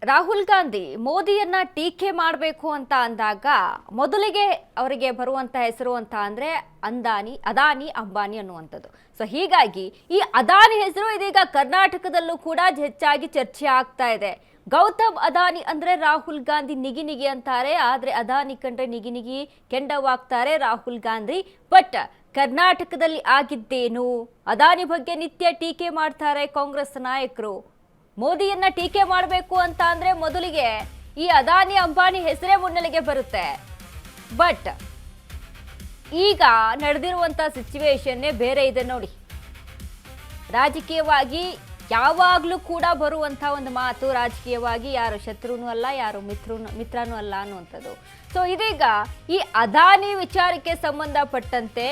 ರಾಹುಲ್ ಗಾಂಧಿ ಮೋದಿಯನ್ನ ಟೀಕೆ ಮಾಡಬೇಕು ಅಂತ ಅಂದಾಗ ಮೊದಲಿಗೆ ಅವರಿಗೆ ಬರುವಂತ ಹೆಸರು ಅಂತ ಅಂದ್ರೆ ಅದಾನಿ ಅಂಬಾನಿ ಅನ್ನುವಂಥದ್ದು. ಸೊ ಹೀಗಾಗಿ ಈ ಅದಾನಿ ಹೆಸರು ಇದೀಗ ಕರ್ನಾಟಕದಲ್ಲೂ ಕೂಡ ಹೆಚ್ಚಾಗಿ ಚರ್ಚೆ ಆಗ್ತಾ ಇದೆ. ಗೌತಮ್ ಅದಾನಿ ಅಂದ್ರೆ ರಾಹುಲ್ ಗಾಂಧಿ ನಿಗಿ ನಿಗಿ ಅಂತಾರೆ, ಆದ್ರೆ ಅದಾನಿ ಕಂಡ್ರೆ ನಿಗಿ ನಿಗಿ ಕೆಂಡವಾಗ್ತಾರೆ ರಾಹುಲ್ ಗಾಂಧಿ. ಬಟ್ ಕರ್ನಾಟಕದಲ್ಲಿ ಆಗಿದ್ದೇನು? ಅದಾನಿ ಬಗ್ಗೆ ನಿತ್ಯ ಟೀಕೆ ಮಾಡ್ತಾರೆ ಕಾಂಗ್ರೆಸ್ ನಾಯಕರು. ಮೋದಿಯನ್ನ ಟೀಕೆ ಮಾಡಬೇಕು ಅಂತ ಅಂದ್ರೆ ಮೊದಲಿಗೆ ಈ ಅದಾನಿ ಅಂಬಾನಿ ಹೆಸರೇ ಮುನ್ನೆಲೆಗೆ ಬರುತ್ತೆ. ಬಟ್ ಈಗ ನಡೆದಿರುವಂತ ಸಿಚುವೇಶನ್ನೇ ಬೇರೆ ಇದೆ ನೋಡಿ. ರಾಜಕೀಯವಾಗಿ ಯಾವಾಗ್ಲೂ ಕೂಡ ಬರುವಂತ ಒಂದು ಮಾತು, ರಾಜಕೀಯವಾಗಿ ಯಾರು ಶತ್ರುನೂ ಅಲ್ಲ, ಯಾರು ಮಿತ್ರನೂ ಅಲ್ಲ ಅನ್ನುವಂಥದ್ದು. ಸೊ ಇದೀಗ ಈ ಅದಾನಿ ವಿಚಾರಕ್ಕೆ ಸಂಬಂಧಪಟ್ಟಂತೆ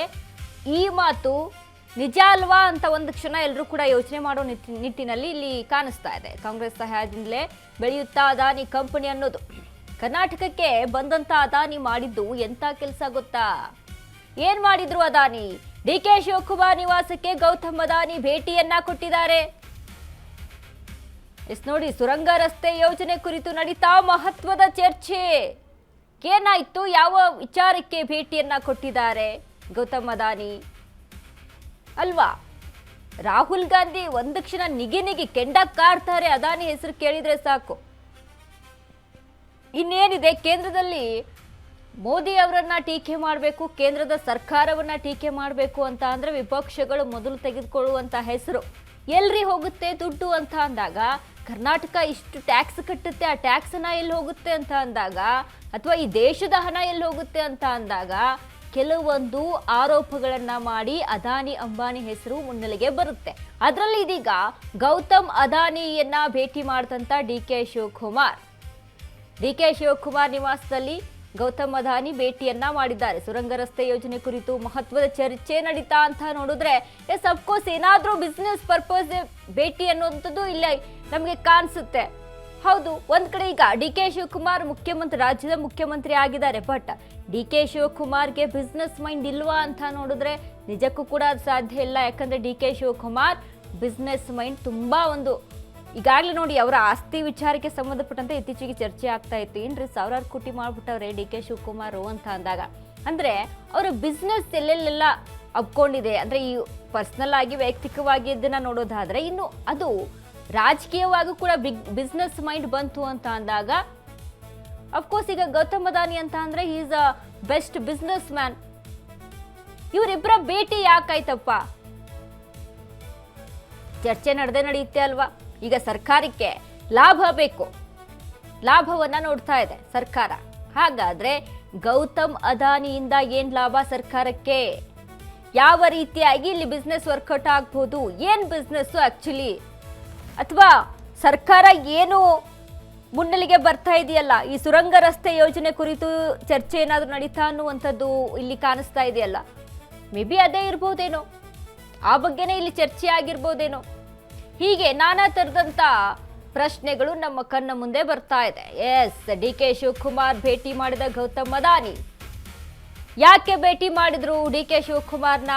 ಈ ಮಾತು ನಿಜ ಅಲ್ವಾ ಅಂತ ಒಂದು ಕ್ಷಣ ಎಲ್ಲರೂ ಕೂಡ ಯೋಚನೆ ಮಾಡೋ ನಿಟ್ಟಿನಲ್ಲಿ ಇಲ್ಲಿ ಕಾಣಿಸ್ತಾ ಇದೆ. ಕಾಂಗ್ರೆಸ್ ಸಹಾಯದಿಂದಲೇ ಬೆಳೆಯುತ್ತಾ ಅದಾನಿ ಕಂಪನಿ ಅನ್ನೋದು. ಕರ್ನಾಟಕಕ್ಕೆ ಬಂದಂತ ಅದಾನಿ ಮಾಡಿದ್ದು ಎಂತ ಕೆಲಸ ಗೊತ್ತಾ? ಏನ್ ಮಾಡಿದ್ರು ಅದಾನಿ? ಡಿಕೆ ಶಿವಕುಮಾರ್ ನಿವಾಸಕ್ಕೆ ಗೌತಮ್ ಅದಾನಿ ಭೇಟಿಯನ್ನ ಕೊಟ್ಟಿದ್ದಾರೆ. ನೋಡಿ, ಸುರಂಗ ರಸ್ತೆ ಯೋಜನೆ ಕುರಿತು ನಡೀತಾ ಮಹತ್ವದ ಚರ್ಚೆ. ಏನಾಯ್ತು? ಯಾವ ವಿಚಾರಕ್ಕೆ ಭೇಟಿಯನ್ನ ಕೊಟ್ಟಿದ್ದಾರೆ ಗೌತಮ್ ಅದಾನಿ ಅಲ್ವಾ? ರಾಹುಲ್ ಗಾಂಧಿ ಒಂದು ಕ್ಷಣ ನಿಗಿ ಕೆಂಡ ಕಾಡ್ತಾರೆ ಅದಾನಿ ಹೆಸರು ಕೇಳಿದ್ರೆ ಸಾಕು. ಇನ್ನೇನಿದೆ, ಕೇಂದ್ರದಲ್ಲಿ ಮೋದಿ ಅವರನ್ನ ಟೀಕೆ ಮಾಡಬೇಕು, ಕೇಂದ್ರದ ಸರ್ಕಾರವನ್ನ ಟೀಕೆ ಮಾಡಬೇಕು ಅಂತ ಅಂದ್ರೆ ವಿಪಕ್ಷಗಳು ಮೊದಲು ತೆಗೆದುಕೊಳ್ಳುವಂತ ಹೆಸರು ಎಲ್ರಿ ಹೋಗುತ್ತೆ ದುಡ್ಡು ಅಂತ ಅಂದಾಗ, ಕರ್ನಾಟಕ ಇಷ್ಟು ಟ್ಯಾಕ್ಸ್ ಕಟ್ಟುತ್ತೆ, ಆ ಟ್ಯಾಕ್ಸ್ ಹಣ ಎಲ್ಲಿ ಹೋಗುತ್ತೆ ಅಂತ ಅಂದಾಗ, ಅಥವಾ ಈ ದೇಶದ ಹಣ ಎಲ್ಲಿ ಹೋಗುತ್ತೆ ಅಂತ ಅಂದಾಗ ಕೆಲವೊಂದು ಆರೋಪಗಳನ್ನ ಮಾಡಿ ಅದಾನಿ ಅಂಬಾನಿ ಹೆಸರು ಮುನ್ನೆಲೆಗೆ ಬರುತ್ತೆ. ಅದರಲ್ಲಿ ಇದೀಗ ಗೌತಮ್ ಅದಾನಿಯನ್ನ ಭೇಟಿ ಮಾಡಿದಂತ ಡಿಕೆ ಶಿವಕುಮಾರ್ ನಿವಾಸದಲ್ಲಿ ಗೌತಮ್ ಅದಾನಿ ಭೇಟಿಯನ್ನ ಮಾಡಿದ್ದಾರೆ. ಸುರಂಗ ರಸ್ತೆ ಯೋಜನೆ ಕುರಿತು ಮಹತ್ವದ ಚರ್ಚೆ ನಡೀತಾ ಅಂತ ನೋಡಿದ್ರೆ ಅಫ್ಕೋರ್ಸ್ ಏನಾದ್ರೂ ಬಿಸ್ನೆಸ್ ಪರ್ಪಸ್ ಭೇಟಿ ಅನ್ನುವಂಥದ್ದು ಇಲ್ಲ ನಮಗೆ ಕಾಣಿಸುತ್ತೆ. ಹೌದು, ಒಂದ್ ಕಡೆ ಈಗ ಡಿಕೆ ಶಿವಕುಮಾರ್ ರಾಜ್ಯದ ಮುಖ್ಯಮಂತ್ರಿ ಆಗಿದ್ದಾರೆ. ಬಟ್ ಡಿಕೆ ಶಿವಕುಮಾರ್ಗೆ ಬಿಸ್ನೆಸ್ ಮೈಂಡ್ ಇಲ್ವಾ ಅಂತ ನೋಡಿದ್ರೆ ನಿಜಕ್ಕೂ ಕೂಡ ಅದು ಸಾಧ್ಯ ಇಲ್ಲ. ಯಾಕಂದ್ರೆ ಡಿಕೆ ಶಿವಕುಮಾರ್ ಬಿಸ್ನೆಸ್ ಮೈಂಡ್ ತುಂಬಾ ಈಗಾಗಲೇ ನೋಡಿ, ಅವರ ಆಸ್ತಿ ವಿಚಾರಕ್ಕೆ ಸಂಬಂಧಪಟ್ಟಂತೆ ಇತ್ತೀಚೆಗೆ ಚರ್ಚೆ ಆಗ್ತಾ ಇತ್ತು. ಏನ್ರಿ ಸಾವಿರಾರು ಕೋಟಿ ಮಾಡ್ಬಿಟ್ಟವ್ರೆ ಡಿಕೆ ಶಿವಕುಮಾರ್ ಅಂತ ಅಂದಾಗ, ಅಂದ್ರೆ ಅವರ ಬಿಸ್ನೆಸ್ ಎಲ್ಲೆಲ್ಲೆಲ್ಲ ಅಪ್ಕೊಂಡಿದೆ ಅಂದ್ರೆ ಈ ಪರ್ಸನಲ್ ಆಗಿ ವೈಯಕ್ತಿಕವಾಗಿ ಇದನ್ನ ನೋಡೋದಾದ್ರೆ, ಇನ್ನು ಅದು ರಾಜಕೀಯವಾಗೂ ಕೂಡ ಬಿಸ್ನೆಸ್ ಮೈಂಡ್ ಬಂತು ಅಂತ ಅಂದಾಗ ಅಫ್ಕೋರ್ಸ್ ಈಗ ಗೌತಮ್ ಅದಾನಿ ಅಂತ ಅಂದ್ರೆ he is a best business man. ಇವರಿಬ್ಬರ ಭೇಟಿ ಯಾಕಾಯ್ತಪ್ಪ? ಚರ್ಚೆ ನಡೆಯುತ್ತೆ ಅಲ್ವಾ? ಈಗ ಸರ್ಕಾರಕ್ಕೆ ಲಾಭ ಬೇಕು, ಲಾಭವನ್ನ ನೋಡ್ತಾ ಇದೆ ಸರ್ಕಾರ. ಹಾಗಾದ್ರೆ ಗೌತಮ್ ಅದಾನಿಯಿಂದ ಏನ್ ಲಾಭ ಸರ್ಕಾರಕ್ಕೆ? ಯಾವ ರೀತಿಯಾಗಿ ಇಲ್ಲಿ ಬಿಸ್ನೆಸ್ ವರ್ಕೌಟ್ ಆಗ್ಬೋದು? ಏನ್ ಬಿಸ್ನೆಸ್ ಆಕ್ಚುಲಿ? ಅಥವಾ ಸರ್ಕಾರ ಏನು ಮುನ್ನೆಲೆಗೆ ಬರ್ತಾ ಇದೆಯಲ್ಲ, ಈ ಸುರಂಗ ರಸ್ತೆ ಯೋಜನೆ ಕುರಿತು ಚರ್ಚೆ ಏನಾದರೂ ನಡೀತಾ ಅನ್ನುವಂಥದ್ದು ಇಲ್ಲಿ ಕಾಣಿಸ್ತಾ ಇದೆಯಲ್ಲ, ಮೇ ಬಿ ಅದೇ ಇರ್ಬೋದೇನೋ, ಆ ಬಗ್ಗೆನೇ ಇಲ್ಲಿ ಚರ್ಚೆ ಆಗಿರ್ಬೋದೇನೋ. ಹೀಗೆ ನಾನಾ ತರದಂತ ಪ್ರಶ್ನೆಗಳು ನಮ್ಮ ಕಣ್ಣ ಮುಂದೆ ಬರ್ತಾ ಇದೆ. ಎಸ್, ಡಿಕೆ ಶಿವಕುಮಾರ್ ಭೇಟಿ ಮಾಡಿದ ಗೌತಮ್ ಅದಾನಿ. ಯಾಕೆ ಭೇಟಿ ಮಾಡಿದ್ರು ಡಿಕೆ ಶಿವಕುಮಾರ್ನ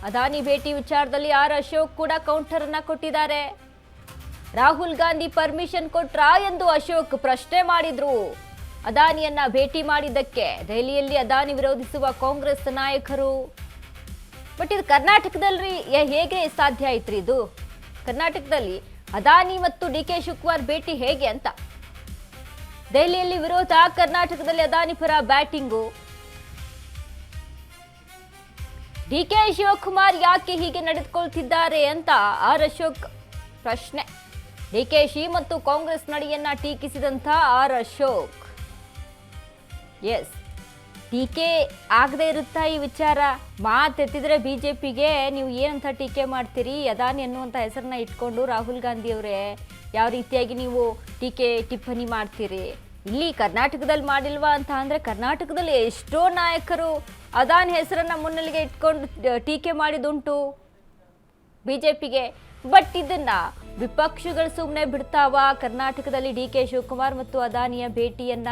ಅದಾನಿ ಭೇಟಿ ವಿಚಾರದಲ್ಲಿ ಆರ್ ಅಶೋಕ್ ಕೂಡ ಕೌಂಟರ್ ಅನ್ನ ಕೊಟ್ಟಿದ್ದಾರೆ. ರಾಹುಲ್ ಗಾಂಧಿ ಪರ್ಮಿಷನ್ ಕೊಟ್ರಾ ಎಂದು ಅಶೋಕ್ ಪ್ರಶ್ನೆ ಮಾಡಿದ್ರು. ಅದಾನಿಯನ್ನ ಭೇಟಿ ಮಾಡಿದ್ದಕ್ಕೆ ದೆಹಲಿಯಲ್ಲಿ ಅದಾನಿ ವಿರೋಧಿಸುವ ಕಾಂಗ್ರೆಸ್ ನಾಯಕರು. ಬಟ್ ಇದು ಕರ್ನಾಟಕದಲ್ಲಿ ಹೇಗೆ ಸಾಧ್ಯ ಆಯ್ತ್ರಿ? ಇದು ಕರ್ನಾಟಕದಲ್ಲಿ ಅದಾನಿ ಮತ್ತು ಡಿಕೆ ಶಿವಕುಮಾರ್ ಭೇಟಿ ಹೇಗೆ ಅಂತ. ದೆಹಲಿಯಲ್ಲಿ ವಿರೋಧ, ಕರ್ನಾಟಕದಲ್ಲಿ ಅದಾನಿ ಪರ ಬ್ಯಾಟಿಂಗು. ಡಿಕೆ ಶಿವಕುಮಾರ್ ಯಾಕೆ ಹೀಗೆ ನಡೆದುಕೊಳ್ತಿದ್ದಾರೆ ಅಂತ ಆರ್ ಅಶೋಕ್ ಪ್ರಶ್ನೆ. ಡಿಕೆಶಿ ಮತ್ತು ಕಾಂಗ್ರೆಸ್ ನಡೆಯನ್ನ ಟೀಕಿಸಿದಂತ ಆರ್ ಅಶೋಕ್, ಎಸ್, ಟೀಕೆ ಆಗದೆ ಇರುತ್ತಾ ಈ ವಿಚಾರ? ಮಾತೆತ್ತಿದ್ರೆ ಬಿಜೆಪಿಗೆ ನೀವು ಏನಂತ ಟೀಕೆ ಮಾಡ್ತೀರಿ? ಅದಾನಿ ಅನ್ನುವಂಥ ಹೆಸರನ್ನ ಇಟ್ಕೊಂಡು ರಾಹುಲ್ ಗಾಂಧಿ ಅವರೇ ಯಾವ ರೀತಿಯಾಗಿ ನೀವು ಟಿಪ್ಪಣಿ ಮಾಡ್ತೀರಿ? ಇಲ್ಲಿ ಕರ್ನಾಟಕದಲ್ಲಿ ಮಾಡಿಲ್ವಾ ಅಂತ ಅಂದ್ರೆ, ಕರ್ನಾಟಕದಲ್ಲಿ ಎಷ್ಟೋ ನಾಯಕರು ಅದಾನಿ ಹೆಸರನ್ನ ಮುನ್ನೆಲೆಗೆ ಇಟ್ಕೊಂಡು ಟೀಕೆ ಮಾಡಿದುಂಟು ಬಿಜೆಪಿಗೆ. ಬಟ್ ಇದನ್ನ ವಿಪಕ್ಷಗಳು ಸುಮ್ಮನೆ ಬಿಡ್ತಾವ? ಕರ್ನಾಟಕದಲ್ಲಿ ಡಿಕೆ ಶಿವಕುಮಾರ್ ಮತ್ತು ಅದಾನಿಯ ಭೇಟಿಯನ್ನ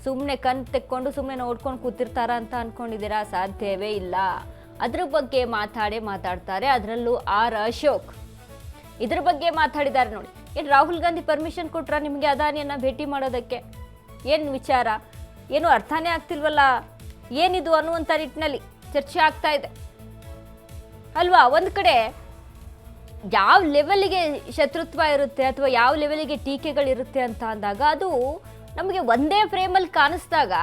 ಸುಮ್ಮನೆ ಕಣ್ ತೆಕ್ಕೊಂಡು ಸುಮ್ಮನೆ ನೋಡ್ಕೊಂಡು ಕೂತಿರ್ತಾರ ಅಂತ ಅನ್ಕೊಂಡಿದ್ದೀರಾ? ಸಾಧ್ಯವೇ ಇಲ್ಲ. ಅದ್ರ ಬಗ್ಗೆ ಮಾತಾಡ್ತಾರೆ. ಅದರಲ್ಲೂ ಆರ್ ಅಶೋಕ್ ಇದ್ರ ಬಗ್ಗೆ ಮಾತಾಡಿದ್ದಾರೆ ನೋಡಿ. ಏನು ರಾಹುಲ್ ಗಾಂಧಿ ಪರ್ಮಿಷನ್ ಕೊಟ್ರಾ ನಿಮಗೆ ಅದಾನಿಯನ್ನು ಭೇಟಿ ಮಾಡೋದಕ್ಕೆ? ಏನು ವಿಚಾರ, ಏನು ಅರ್ಥನೇ ಆಗ್ತಿಲ್ವಲ್ಲ, ಏನಿದು ಅನ್ನುವಂಥ ನಿಟ್ಟಿನಲ್ಲಿ ಚರ್ಚೆ ಆಗ್ತಾ ಇದೆ ಅಲ್ವಾ? ಒಂದು ಕಡೆ ಯಾವ ಲೆವೆಲ್ಗೆ ಶತ್ರುತ್ವ ಇರುತ್ತೆ ಅಥವಾ ಯಾವ ಲೆವೆಲ್ಗೆ ಟೀಕೆಗಳಿರುತ್ತೆ ಅಂತ ಅಂದಾಗ ಅದು ನಮಗೆ ಒಂದೇ ಫ್ರೇಮಲ್ಲಿ ಕಾಣಿಸ್ದಾಗ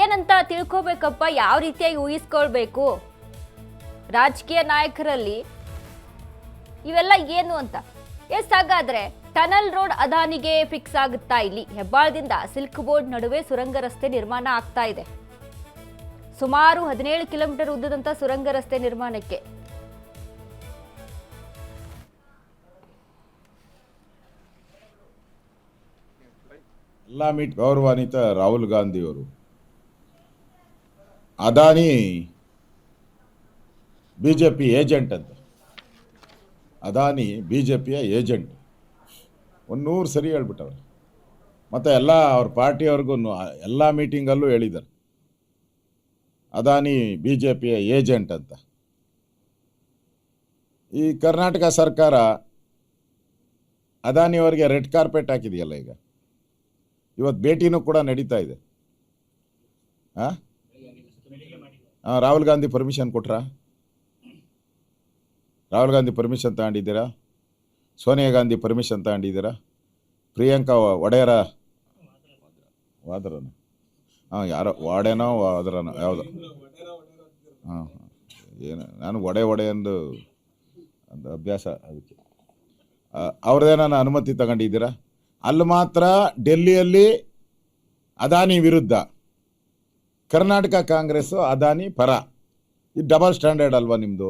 ಏನಂತ ತಿಳ್ಕೋಬೇಕಪ್ಪ, ಯಾವ ರೀತಿಯಾಗಿ ಊಹಿಸ್ಕೊಳ್ಬೇಕು ರಾಜಕೀಯ ನಾಯಕರಲ್ಲಿ ಇವೆಲ್ಲ ಏನು ಅಂತ. ಎಸ್, ಹಾಗಾದ್ರೆ ಟನಲ್ ರೋಡ್ ಅದಾನಿಗೆ ಫಿಕ್ಸ್ ಆಗುತ್ತಾ? ಇಲ್ಲಿ ಹೆಬ್ಬಾಳದಿಂದ ಸಿಲ್ಕ್ ಬೋರ್ಡ್ ನಡುವೆ ಸುರಂಗ ರಸ್ತೆ ನಿರ್ಮಾಣ ಆಗ್ತಾ ಇದೆ. ಸುಮಾರು 17 ಕಿಲೋಮೀಟರ್ ಉದ್ದದಂತ ಸುರಂಗ ರಸ್ತೆ ನಿರ್ಮಾಣಕ್ಕೆ ಗೌರವಾನ್ವಿತ ರಾಹುಲ್ ಗಾಂಧಿಯವರು ಅದಾನಿ ಬಿಜೆಪಿ ಏಜೆಂಟ್ ಅಂತ. ಅದಾನಿ ಬಿಜೆಪಿಯ ಏಜೆಂಟ್ 100 ಸರಿ ಹೇಳ್ಬಿಟ್ಟವ್ರೆ. ಮತ್ತು ಎಲ್ಲ ಅವ್ರ ಪಾರ್ಟಿಯವ್ರಿಗೂ ಎಲ್ಲ ಮೀಟಿಂಗಲ್ಲೂ ಹೇಳಿದ್ದಾರೆ ಅದಾನಿ ಬಿಜೆಪಿಯ ಏಜೆಂಟ್ ಅಂತ. ಈ ಕರ್ನಾಟಕ ಸರ್ಕಾರ ಅದಾನಿಯವರಿಗೆ ರೆಡ್ ಕಾರ್ಪೆಟ್ ಹಾಕಿದೆಯಲ್ಲ, ಈಗ ಇವತ್ತು ಭೇಟಿನೂ ಕೂಡ ನಡೀತಾ ಇದೆ. ರಾಹುಲ್ ಗಾಂಧಿ ಪರ್ಮಿಷನ್ ಕೊಟ್ರಾ? ರಾಹುಲ್ ಗಾಂಧಿ ಪರ್ಮಿಷನ್ ತಗೊಂಡಿದ್ದೀರಾ? ಸೋನಿಯಾ ಗಾಂಧಿ ಪರ್ಮಿಷನ್ ತಗೊಂಡಿದ್ದೀರಾ? ಪ್ರಿಯಾಂಕಾ ಒಡೆಯರ ವಾದ್ರನ ಯಾರೋ ವಾಡೆನೋ ವಾದ್ರನೋ ಯಾವುದು ಏನು, ನಾನು ಒಡೆ ಅಂದು ಒಂದು ಅಭ್ಯಾಸ, ಅದಕ್ಕೆ ಅವ್ರದ್ದೇನ ಅನುಮತಿ ತಗೊಂಡಿದ್ದೀರಾ? ಅಲ್ಲಿ ಮಾತ್ರ ಡೆಲ್ಲಿಯಲ್ಲಿ ಅದಾನಿ ವಿರುದ್ಧ, ಕರ್ನಾಟಕ ಕಾಂಗ್ರೆಸ್ಸು ಅದಾನಿ ಪರ. ಇದು ಡಬಲ್ ಸ್ಟ್ಯಾಂಡರ್ಡ್ ಅಲ್ವಾ ನಿಮ್ಮದು?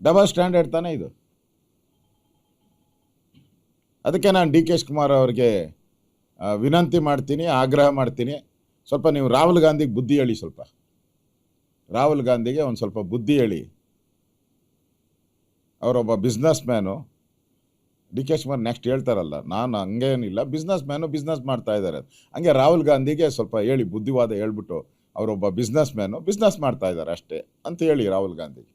ಡಬಲ್ ಸ್ಟ್ಯಾಂಡರ್ಡ್ ತಾನೇ ಇದು. ಅದಕ್ಕೆ ನಾನು ಡಿ ಕೆ ಶಿವಕುಮಾರ್ ಅವರಿಗೆ ವಿನಂತಿ ಮಾಡ್ತೀನಿ, ಆಗ್ರಹ ಮಾಡ್ತೀನಿ, ಸ್ವಲ್ಪ ನೀವು ರಾಹುಲ್ ಗಾಂಧಿಗೆ ಬುದ್ಧಿ ಹೇಳಿ. ಸ್ವಲ್ಪ ರಾಹುಲ್ ಗಾಂಧಿಗೆ ಒಂದು ಸ್ವಲ್ಪ ಬುದ್ಧಿ ಹೇಳಿ. ಅವರೊಬ್ಬ business man. D K Shivakumar next ಹೇಳ್ತಾರಲ್ಲ, ನಾನು ಹಂಗೇನಿಲ್ಲ, ಬಿಸ್ನೆಸ್ ಮ್ಯಾನು, ಬಿಸ್ನೆಸ್ ಮಾಡ್ತಾ ಇದ್ದಾರೆ. ಹಂಗೆ ರಾಹುಲ್ ಗಾಂಧಿಗೆ ಸ್ವಲ್ಪ ಹೇಳಿ, ಬುದ್ಧಿವಾದ ಹೇಳ್ಬಿಟ್ಟು, ಅವರೊಬ್ಬ ಬಿಸ್ನೆಸ್ ಮ್ಯಾನು, ಬಿಸ್ನೆಸ್ ಮಾಡ್ತಾ ಇದ್ದಾರೆ ಅಷ್ಟೇ ಅಂತ ಹೇಳಿ ರಾಹುಲ್ ಗಾಂಧಿಗೆ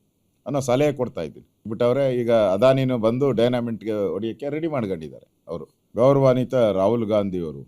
ಅನ್ನೋ ಸಲಹೆ ಕೊಡ್ತಾ ಇದ್ದೀನಿ. ಬಿಟ್ಟವ್ರೆ ಈಗ ಅದಾನಿನೂ ಬಂದು ಡೈನಾಮಿಟ್ಗೆ ಹೊಡಿಯೋಕ್ಕೆ ರೆಡಿ ಮಾಡ್ಕೊಂಡಿದ್ದಾರೆ ಅವರು. ಗೌರವಾನ್ವಿತ ರಾಹುಲ್ ಗಾಂಧಿಯವರು